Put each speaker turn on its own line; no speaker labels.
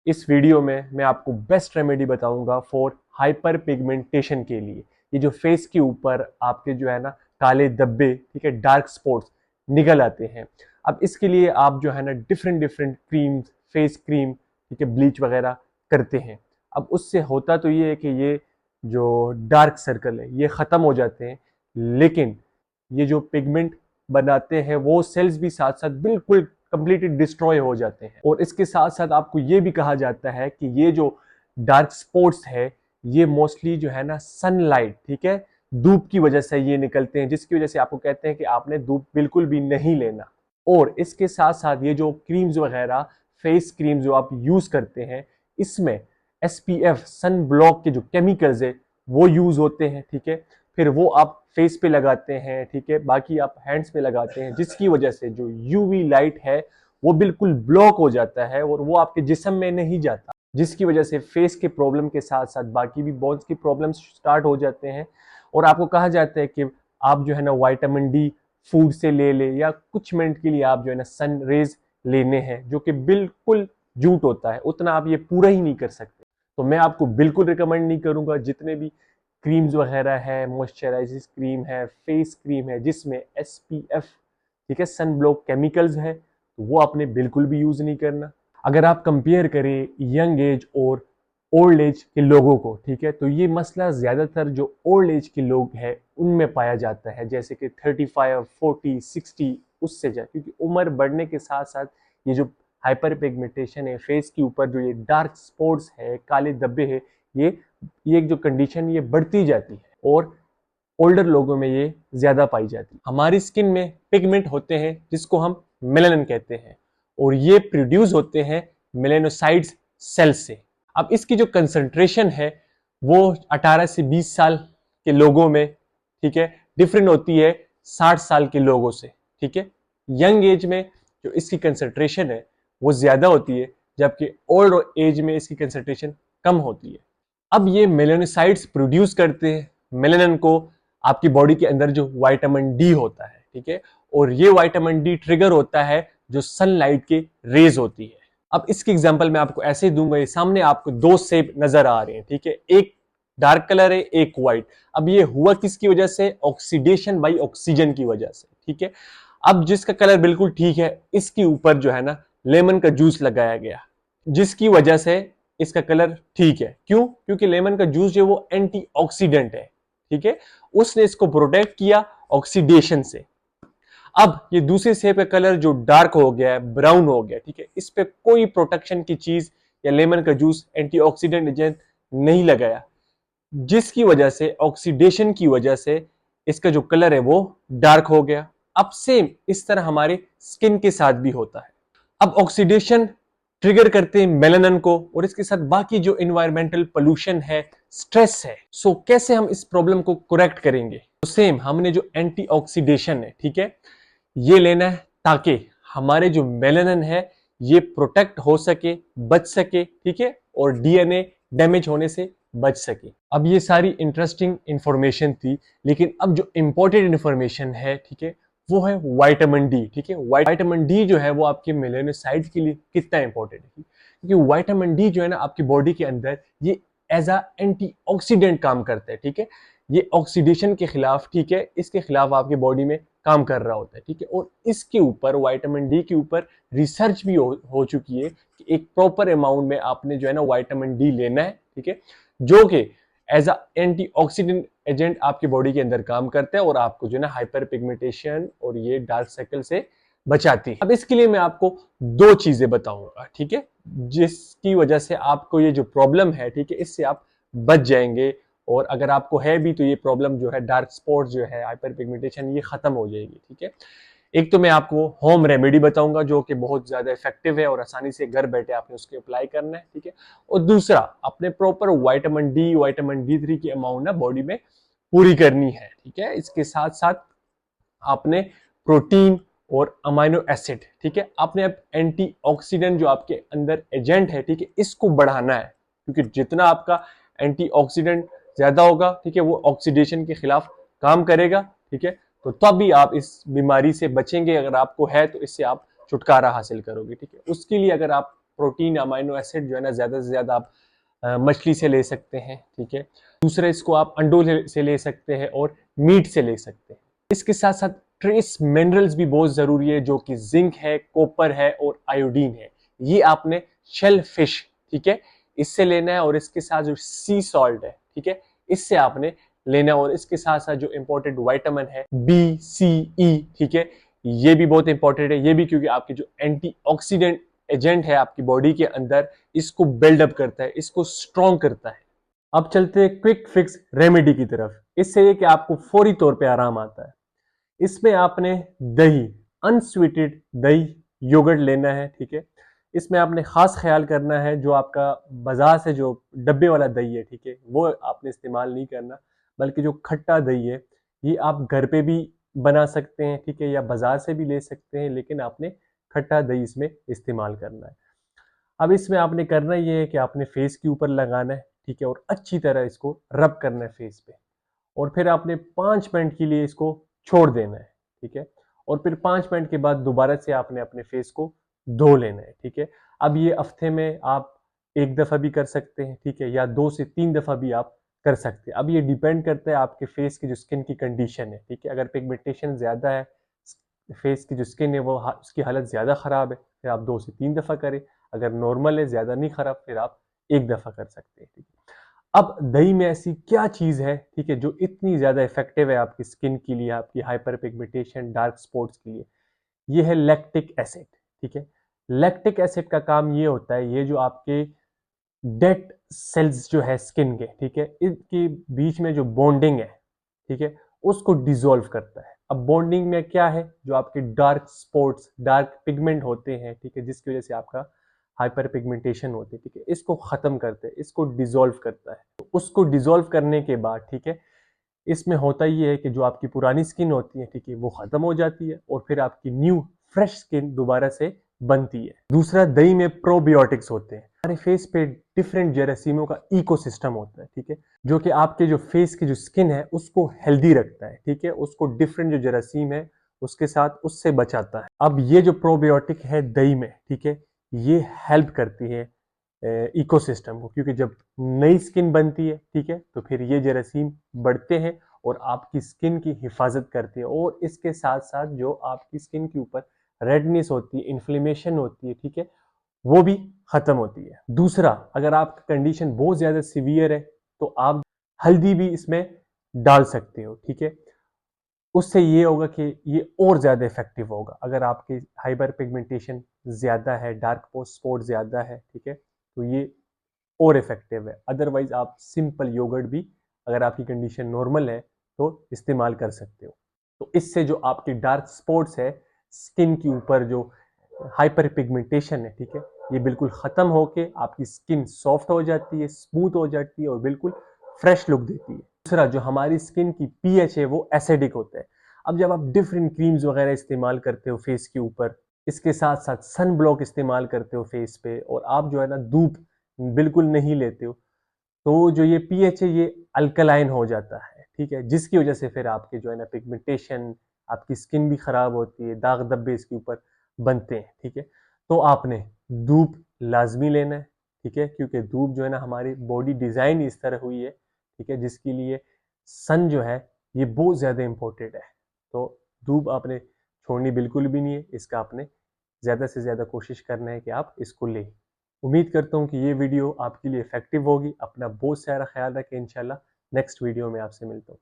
इस वीडियो में मैं आपको बेस्ट रेमेडी बताऊंगा फॉर हाइपर पिगमेंटेशन के लिए। ये जो फेस के ऊपर आपके जो है ना काले धब्बे, ठीक है, डार्क स्पॉट्स निकल आते हैं। अब इसके लिए आप जो है ना different different creams, face cream, ठीक है, ब्लीच वगैरह करते हैं। अब उससे होता तो ये है कि ये जो डार्क सर्कल है ये ख़त्म हो जाते हैं, लेकिन ये जो पिगमेंट बनाते हैं वो सेल्स भी साथ साथ बिल्कुल कंप्लीटली डिस्ट्रॉय हो जाते हैं। और इसके साथ साथ आपको ये भी कहा जाता है कि ये जो डार्क स्पॉट्स है ये मोस्टली जो है ना सनलाइट, ठीक है, धूप की वजह से ये निकलते हैं, जिसकी वजह से आपको कहते हैं कि आपने धूप बिल्कुल भी नहीं लेना। और इसके साथ साथ ये जो क्रीम्स वगैरह, फेस क्रीम जो आप यूज करते हैं, इसमें SPF सन ब्लॉक के जो केमिकल्स है वो यूज होते हैं, ठीक है। फिर वो आप फेस पे लगाते हैं, ठीक है, बाकी आप हैंड्स पे लगाते हैं, जिसकी वजह से जो UV लाइट है वो बिल्कुल ब्लॉक हो जाता है और वो आपके जिस्म में नहीं जाता, जिसकी वजह से फेस के प्रॉब्लम के साथ साथ बाकी भी बोन्स की प्रॉब्लम स्टार्ट हो जाते हैं। और आपको कहा जाता है कि आप जो है ना विटामिन डी फूड से ले ले, या कुछ मिनट के लिए आप जो है ना सन रेज लेने हैं, जो कि बिल्कुल झूठ होता है, उतना आप ये पूरा ही नहीं कर सकते। तो मैं आपको बिल्कुल रिकमेंड नहीं करूंगा जितने भी क्रीम्स वगैरह है, मॉइस्चराइजिंग क्रीम है, फेस क्रीम है जिसमें SPF, ठीक है, सन ब्लॉक केमिकल्स है, तो वो आपने बिल्कुल भी यूज नहीं करना। अगर आप कंपेयर करें यंग एज और ओल्ड एज के लोगों को, ठीक है, तो ये मसला ज्यादातर जो ओल्ड एज के लोग हैं उनमें पाया जाता है, जैसे कि 35, 40, 60, उससे जाए, क्योंकि उम्र बढ़ने के साथ साथ ये जो हाइपर पिगमेंटेशन है, फेस के ऊपर जो ये डार्क स्पॉट्स है, काले धब्बे है, ये एक जो कंडीशन ये बढ़ती जाती है और ओल्डर लोगों में ये ज्यादा पाई जाती है। हमारी स्किन में पिगमेंट होते हैं जिसको हम मेलानिन कहते हैं, और ये प्रोड्यूस होते हैं मेलानोसाइट्स सेल से। अब इसकी जो कंसंट्रेशन है वो 18 से 20 साल के लोगों में, ठीक है, डिफरेंट होती है 60 साल के लोगों से, ठीक है। यंग एज में जो इसकी कंसंट्रेशन है वो ज्यादा होती है, जबकि ओल्ड एज में इसकी कंसंट्रेशन कम होती है। अब ये मेलानोसाइट्स प्रोड्यूस करते हैं मेलानिन को आपकी बॉडी के अंदर जो विटामिन डी होता है, ठीक है, और ये विटामिन डी ट्रिगर होता है जो सनलाइट के रेज होती है। अब इसकी एग्जांपल मैं आपको ऐसे ही दूंगा, ये सामने आपको दो सेब नजर आ रहे हैं, ठीक है, एक डार्क कलर है, एक व्हाइट। अब ये हुआ किसकी वजह से? ऑक्सीडेशन बाई ऑक्सीजन की वजह से, ठीक है। अब जिसका कलर बिल्कुल ठीक है, इसके ऊपर जो है ना लेमन का जूस लगाया गया, जिसकी वजह से इसका कलर ठीक है। क्यों? क्योंकि लेमन का जूस जो वो एंटीऑक्सीडेंट है, ठीक है, उसने इसको प्रोटेक्ट किया ऑक्सीडेशन से। अब ये दूसरे सेब का कलर जो डार्क हो गया है, ब्राउन हो गया, ठीक है, इस पे कोई प्रोटेक्शन की चीज या लेमन का जूस एंटीऑक्सीडेंट एजेंट नहीं लगाया, जिसकी वजह से ऑक्सीडेशन की वजह से इसका जो कलर है वो डार्क हो गया। अब सेम इस तरह हमारे स्किन के साथ भी होता है। अब ऑक्सीडेशन ट्रिगर करते हैं मेलानिन को, और इसके साथ बाकी जो इन्वायरमेंटल पोल्यूशन है, स्ट्रेस है। सो कैसे हम इस प्रॉब्लम को करेक्ट करेंगे? तो सेम हमने जो एंटीऑक्सीडेशन है, ठीक है, ये लेना है ताकि हमारे जो मेलानिन है ये प्रोटेक्ट हो सके, बच सके, ठीक है, और DNA डैमेज होने से बच सके। अब ये सारी इंटरेस्टिंग इंफॉर्मेशन थी, लेकिन अब जो इंपॉर्टेंट इंफॉर्मेशन है, ठीक है, वो है विटामिन डी, ठीक है। विटामिन डी जो है वो आपके मेलानोसाइट्स के लिए कितना इंपॉर्टेंट है, क्योंकि विटामिन डी जो है ना आपकी बॉडी के अंदर ये एज अ एंटीऑक्सीडेंट काम करता है, ठीक है, ये ऑक्सीडेशन के खिलाफ, ठीक है, इसके खिलाफ आपकी बॉडी में काम कर रहा होता है, ठीक है। और इसके ऊपर विटामिन डी के ऊपर रिसर्च भी हो चुकी है कि एक प्रॉपर अमाउंट में आपने जो है ना विटामिन डी लेना है, ठीक है, जो कि एज अ एंटीऑक्सीडेंट एजेंट आपकी बॉडी के अंदर काम करता है और आपको जो है ना हाइपर पिगमेंटेशन और ये डार्क सर्कल से बचाती है। अब इसके लिए मैं आपको दो चीजें बताऊंगा, ठीक है, जिसकी वजह से आपको ये जो प्रॉब्लम है, ठीक है, इससे आप बच जाएंगे। और अगर आपको है भी तो ये प्रॉब्लम जो है डार्क स्पॉट जो है, हाइपर पिगमेंटेशन, ये खत्म हो जाएगी, ठीक है। एक तो मैं आपको होम रेमेडी बताऊंगा जो कि बहुत ज्यादा इफेक्टिव है और आसानी से घर बैठे आपने उसके अप्लाई करना है, ठीक है। और दूसरा, अपने proper vitamin D, vitamin D3 की अमाउंट ना बॉडी में पूरी करनी है, ठीक है। इसके साथ साथ आपने प्रोटीन और अमाइनो एसिड, ठीक है, आपने अब एंटीऑक्सीडेंट जो आपके अंदर एजेंट है, ठीक है, इसको बढ़ाना है, क्योंकि जितना आपका एंटीऑक्सीडेंट ज्यादा होगा, ठीक है, वो ऑक्सीडेशन के खिलाफ काम करेगा, ठीक है, तो तब भी आप इस बीमारी से बचेंगे। अगर आपको है तो इससे आप छुटकारा हासिल करोगे, ठीक है। उसके लिए अगर आप प्रोटीन अमाइनो एसिड जो है ना ज़्यादा से ज़्यादा आप मछली से ले सकते हैं, ठीक है। दूसरा इसको आप अंडों से ले सकते हैं और मीट से ले सकते हैं। इसके साथ साथ ट्रेस मिनरल्स भी बहुत ज़रूरी है, जो कि जिंक है, कॉपर है और आयोडीन है। ये आपने शेल फिश, ठीक है, इससे लेना है। और इसके साथ जो सी सॉल्ट है, ठीक है, इससे आपने लेना है। और इसके साथ साथ जो इंपॉर्टेंट विटामिन है BCE, ठीक है, ये भी बहुत इंपॉर्टेंट है। ये भी क्योंकि आपके जो एंटीऑक्सीडेंट एजेंट है आपकी बॉडी के अंदर, इसको बिल्डअप करता है, इसको स्ट्रॉन्ग करता है। अब चलते हैं क्विक फिक्स रेमेडी की तरफ। इससे ये कि आपको फौरी तौर पे आराम आता है। इसमें आपने दही, अनस्वीटेड दही योगर्ट लेना है, ठीक है। इसमें आपने खास ख्याल करना है, जो आपका बाजार से जो डब्बे वाला दही है, ठीक है, वो आपने इस्तेमाल नहीं करना, बल्कि जो खट्टा दही है ये आप घर पे भी बना सकते हैं, ठीक है, या बाजार से भी ले सकते हैं, लेकिन आपने खट्टा दही इसमें इस्तेमाल करना है। अब इसमें आपने करना ये है कि आपने फेस के ऊपर लगाना है, ठीक है, और अच्छी तरह इसको रब करना है फेस पे। और फिर आपने 5 मिनट के लिए इसको छोड़ देना है, ठीक है। और फिर 5 मिनट के बाद दोबारा से आपने अपने फेस को धो लेना है, ठीक है। अब ये हफ्ते में आप एक दफ़ा भी कर सकते हैं, ठीक है, या 2 से 3 दफ़ा भी आप कर सकते हैं। अब ये डिपेंड करता है आपके फेस की जो स्किन की कंडीशन है, ठीक है। अगर पिगमेंटेशन ज़्यादा है, फेस की जो स्किन है वो उसकी हालत ज़्यादा ख़राब है, फिर आप 2 से 3 दफ़ा करें। अगर नॉर्मल है, ज़्यादा नहीं ख़राब, फिर आप एक दफ़ा कर सकते हैं, ठीक है। अब दही में ऐसी क्या चीज़ है, ठीक है, जो इतनी ज़्यादा इफेक्टिव है आपकी स्किन के लिए, आपकी हाइपर पिगमेंटेशन, डार्क स्पॉट्स के लिए? ये है लैक्टिक एसिड, ठीक है। लैक्टिक एसिड का काम ये होता है, ये जो आपके डेड सेल्स जो है स्किन के, ठीक है, इनके बीच में जो बॉन्डिंग है, ठीक है, उसको डिसॉल्व करता है। अब बॉन्डिंग में क्या है, जो आपके डार्क स्पॉट्स, डार्क पिगमेंट होते हैं, ठीक है, जिसकी वजह से आपका हाइपर पिगमेंटेशन होती है, ठीक है, इसको खत्म करते हैं, इसको डिसॉल्व करता है। तो उसको डिसॉल्व करने के बाद, ठीक है, इसमें होता ये है कि जो आपकी पुरानी स्किन होती है, ठीक है, वो खत्म हो जाती है और फिर आपकी न्यू फ्रेश स्किन दोबारा से बनती है। दूसरा, दही में प्रोबायोटिक्स होते हैं। हमारे फेस पे डिफरेंट जरासीमों का इकोसिस्टम होता है, ठीक है, जो कि आपके जो फेस की जो स्किन है उसको हेल्दी रखता है, ठीक है, उसको डिफरेंट जो जरासीम है उसके साथ उससे बचाता है। अब ये जो प्रोबायोटिक है दही में, ठीक है, ये हेल्प करती है इकोसिस्टम को, क्योंकि जब नई स्किन बनती है, ठीक है, तो फिर ये जरासीम बढ़ते हैं और आपकी स्किन की हिफाजत करते हैं। और इसके साथ साथ जो आपकी स्किन के ऊपर रेडनेस होती है, इन्फ्लेमेशन होती है, ठीक है, वो भी खत्म होती है। दूसरा, अगर आपकी कंडीशन बहुत ज्यादा सीवियर है तो आप हल्दी भी इसमें डाल सकते हो, ठीक है। उससे ये होगा कि ये और ज्यादा इफेक्टिव होगा। अगर आपकी हाइपर पिगमेंटेशन ज्यादा है, डार्क स्पॉट ज्यादा है, ठीक है, तो ये और इफेक्टिव है। अदरवाइज आप सिंपल योगर्ट भी, अगर आपकी कंडीशन नॉर्मल है, तो इस्तेमाल कर सकते हो। तो इससे जो आपकी डार्क स्पॉट्स है स्किन के ऊपर, जो हाइपर पिगमेंटेशन है, ठीक है, ये बिल्कुल खत्म होके आपकी स्किन सॉफ्ट हो जाती है, स्मूथ हो जाती है और बिल्कुल फ्रेश लुक देती है। दूसरा, जो हमारी स्किन की पीएच है वो एसिडिक होता है। अब जब आप डिफरेंट क्रीम्स वगैरह इस्तेमाल करते हो फेस के ऊपर, इसके साथ साथ सन ब्लॉक इस्तेमाल करते हो फेस पे, और आप जो है ना धूप बिल्कुल नहीं लेते हो, तो जो ये पीएच है ये अल्कलाइन हो जाता है, ठीक है, जिसकी वजह से फिर आपके जो है ना पिगमेंटेशन, आपकी स्किन भी खराब होती है, दाग धब्बे इसके ऊपर बनते हैं, ठीक है। तो आपने धूप लाजमी लेना है, ठीक है, क्योंकि धूप जो है ना हमारी बॉडी डिजाइन इस तरह हुई है, ठीक है, जिसके लिए सन जो है ये बहुत ज्यादा इंपॉर्टेंट है। तो धूप आपने छोड़नी बिल्कुल भी नहीं है, इसका आपने ज्यादा से ज्यादा कोशिश करना है कि आप इसको लें। उम्मीद करता हूँ कि ये वीडियो आपके लिए इफेक्टिव होगी। अपना बहुत सारा ख्याल रखें। इंशाल्लाह नेक्स्ट वीडियो में आपसे मिलता हूँ।